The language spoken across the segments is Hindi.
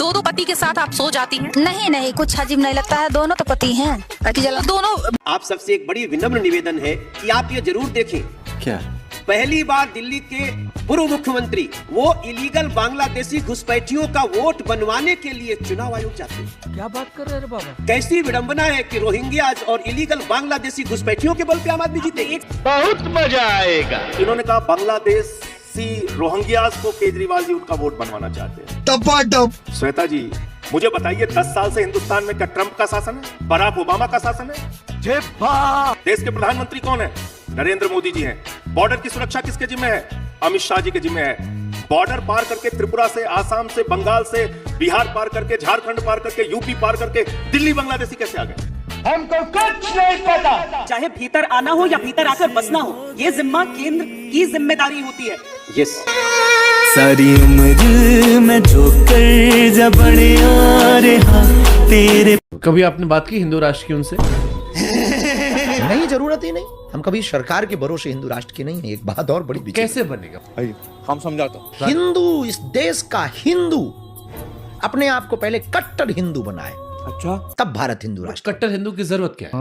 दो दो पति के साथ आप सो जाती हैं? नहीं नहीं, कुछ अजीब नहीं लगता है, दोनों तो पति हैं। दोनों। आप सबसे एक बड़ी विनम्र निवेदन है कि आप ये जरूर देखें। क्या? पहली बार दिल्ली के पूर्व मुख्यमंत्री वो इलीगल बांग्लादेशी घुसपैठियों का वोट बनवाने के लिए चुनाव आयोग जाते हैं। क्या बात कर रहे हैं बाबा? कैसी विडंबना है कि रोहिंग्या और इलीगल बांग्लादेशी घुसपैठियों के बल पे आम आदमी जीते। बहुत मजा आएगा। इन्होंने कहा बांग्लादेशी रोहिंग्यास को केजरीवाल जी उनका वोट बनवाना चाहते हैं। टपाटप। श्वेता जी, मुझे बताइए 10 साल से हिंदुस्तान में क्या ट्रंप का शासन है? बराक ओबामा का शासन है? देश के प्रधानमंत्री कौन है? नरेंद्र मोदी जी हैं। बॉर्डर की सुरक्षा किसके जिम्मे है? अमित शाह जी के जिम्मे है। बॉर्डर पार करके त्रिपुरा से, आसाम से, बंगाल से, बिहार पार करके, झारखंड पार करके, यूपी पार करके दिल्ली बांग्लादेशी कैसे आ गए? हमको कुछ नहीं पता। चाहे भीतर आना हो या भीतर आकर बसना हो, ये जिम्मा केंद्र की जिम्मेदारी होती है। यस। सारी उम्र में जो कर जबड़े आ रहा तेरे। कभी आपने बात की हिंदू राष्ट्र की उनसे? नहीं, जरूरत ही नहीं। हम कभी सरकार के भरोसे हिंदू राष्ट्र की नहीं है। एक बात और बड़ी कैसे बनेगा? हम समझाता हूं। हिंदू, इस देश का हिंदू अपने आप को पहले कट्टर हिंदू बनाए, अच्छा, तब भारत हिंदू राष्ट्र। कट्टर हिंदू की जरूरत क्या है?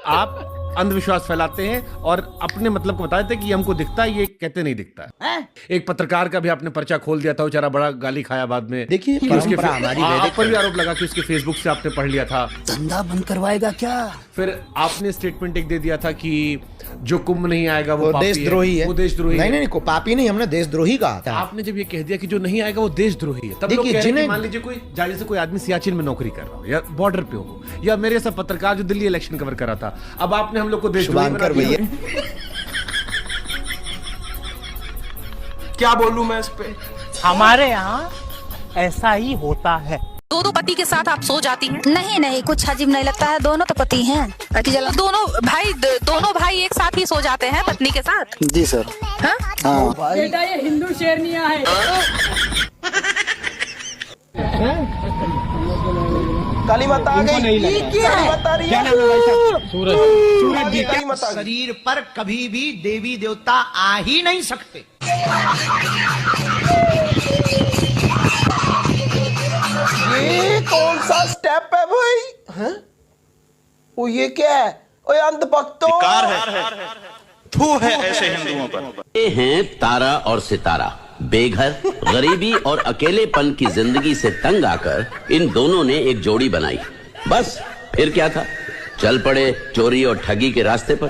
आप अंधविश्वास फैलाते हैं और अपने मतलब को बताते हैं कि हमको दिखता है, ये कहते नहीं दिखता है। एक पत्रकार का भी आपने पर्चा खोल दिया था, बेचारा बड़ा गाली खाया बाद में। देखिए, परंपरा हमारी आप पर भी आरोप लगा कि उसके फेसबुक से आपने पढ़ लिया था। धंधा बंद करवाएगा क्या? फिर आपने स्टेटमेंट एक दे दिया था कि जो कुंभ नहीं आएगा वो देशद्रोही है। वो देशद्रोही नहीं नहीं, को पापी नहीं, हमने देशद्रोही कहा था। आपने जब ये कह दिया कि जो नहीं आएगा वो देशद्रोही है, तब लोग कह रहे हैं कि मान लीजिए कोई जैसे कोई आदमी सियाचिन में नौकरी कर रहा हो या बॉर्डर पे हो, या मेरे जैसा पत्रकार जो दिल्ली इलेक्शन कवर कर रहा था, अब आपने हम लोग को देशद्रोही बना दिया। क्या बोलूं मैं इस पे? हमारे यहाँ ऐसा ही होता है। दो दो पति के साथ आप सो जाती हैं? नहीं नहीं, कुछ अजीब नहीं लगता है, दोनों तो पति हैं। दोनों भाई एक साथ ही सो जाते हैं पत्नी के साथ? जी सर। हाँ? बेटा, ये हिंदू शेरनिया है। काली माता आ गई। क्या बता रही है? सूरज जी काली माता शरीर पर कभी भी देवी देवता आ ही नहीं सकते। ये कौन सा स्टेप है भाई? हैं? वो ये क्या है? ओए अंधभक्तों, थू है ऐसे हिंदुओं पर। ये हैं तारा और सितारा। बेघर, गरीबी और अकेलेपन की जिंदगी से तंग आकर इन दोनों ने एक जोड़ी बनाई। बस फिर क्या था, चल पड़े चोरी और ठगी के रास्ते पर।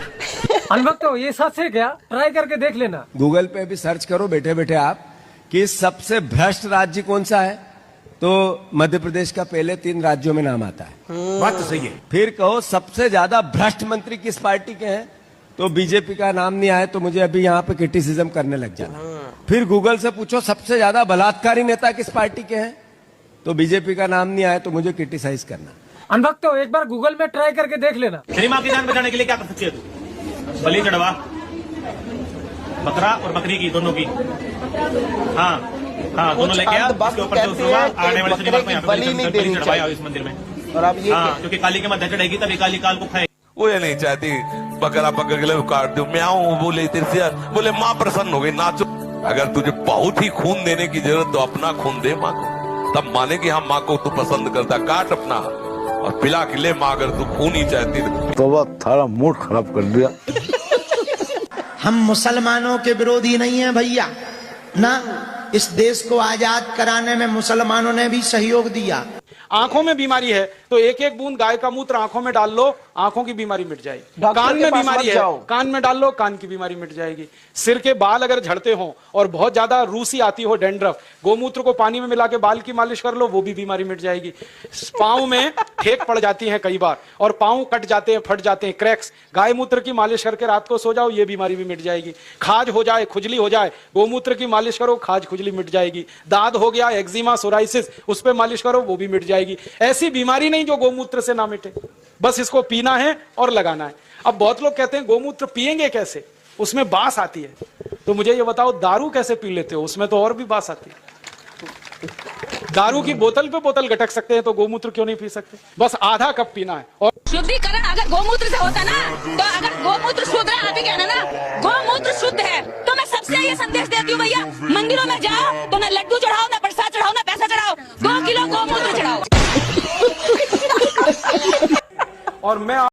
अनभक्तो, ये सच है क्या? ट्राई करके देख लेना। गूगल पे भी सर्च करो बैठे बैठे आप कि सबसे भ्रष्ट राज्य कौन सा है, तो मध्य प्रदेश का पहले 3 राज्यों में नाम आता है। बात तो सही है। फिर कहो सबसे ज्यादा भ्रष्ट मंत्री किस पार्टी के हैं, तो बीजेपी का नाम नहीं आए तो मुझे अभी यहाँ पे क्रिटिसिज्म करने लग जाना। फिर गूगल से पूछो सबसे ज्यादा बलात्कारी नेता किस पार्टी के हैं, तो बीजेपी का नाम नहीं आए तो मुझे क्रिटिसाइज करना। अनभक्तो, एक बार गूगल में ट्राई करके देख लेना। तेरी माँ की जान बचाने के लिए क्या कर सकती है तू? बलि चढ़वा, बकरा और बकरी की, दोनों की। हाँ हाँ, दोनों लेके आ, उसके ऊपर से उसको आने वाले शनिवार को यहाँ पे बलि चढ़वाया इस मंदिर में। और अब ये क्योंकि काली के मध्य चढ़ेगी तभी काली काल को खाए। वो ये नहीं चाहती बकरा पकड़ के ले काट दो, म्याऊं बोले तेरे से, बोले माँ प्रसन्न हो गई, नाचो। अगर तुझे बहुत ही खून देने की जरूरत तो अपना खून दे माँ को, तब माने कि हाँ माँ को तू पसंद करता, काट अपना और पिला के ले माँ, अगर तू खून ही चाहती तो। थारा मूड खराब कर दिया। हम मुसलमानों के विरोधी नहीं है भैया ना। इस देश को आजाद कराने में मुसलमानों ने भी सहयोग दिया। आंखों में बीमारी है तो एक एक बूंद गाय का मूत्र आंखों में डाल लो, आंखों की बीमारी मिट जाएगी। कान में बीमारी है, कान में डाल लो, कान की बीमारी मिट जाएगी। सिर के बाल अगर झड़ते हो और बहुत ज्यादा रूसी आती हो, डैंड्रफ, गोमूत्र को पानी में मिला के बाल की मालिश कर लो, वो भी बीमारी मिट जाएगी। पांव में ठेक पड़ जाती है कई बार और पांव कट जाते हैं, फट जाते हैं, क्रैक्स, गाय मूत्र की मालिश करके रात को सो जाओ, ये बीमारी भी मिट जाएगी। खाज हो जाए, खुजली हो जाए, गोमूत्र की मालिश करो, खाज खुजली मिट जाएगी। दाद हो गया, एक्जिमा, सोराइसिस, उस पर मालिश करो, वो भी मिट जाएगी। ऐसी बीमारी नहीं जो गोमूत्र से ना मिटे, बस इसको पीना है और लगाना है। अब बहुत लोग कहते हैं गोमूत्र पिएंगे कैसे, उसमें बास आती है। तो मुझे ये बताओ, दारू कैसे पी लेते हो? उसमें तो और भी बास आती है। दारू की बोतल पे बोतल गटक सकते हैं तो गोमूत्र क्यों नहीं पी सकते? बस आधा कप पीना है। और शुद्धिकरण अगर गोमूत्र से होता ना, तो अगर गोमूत्र शुद्ध है, आप ही कहना ना गोमूत्र शुद्ध है, तो मैं सबसे ये संदेश देती हूँ भैया, मंदिरों में जाओ तो ना लड्डू चढ़ाओ, ना प्रसाद चढ़ाओ, ना पैसा चढ़ाओ। और मैं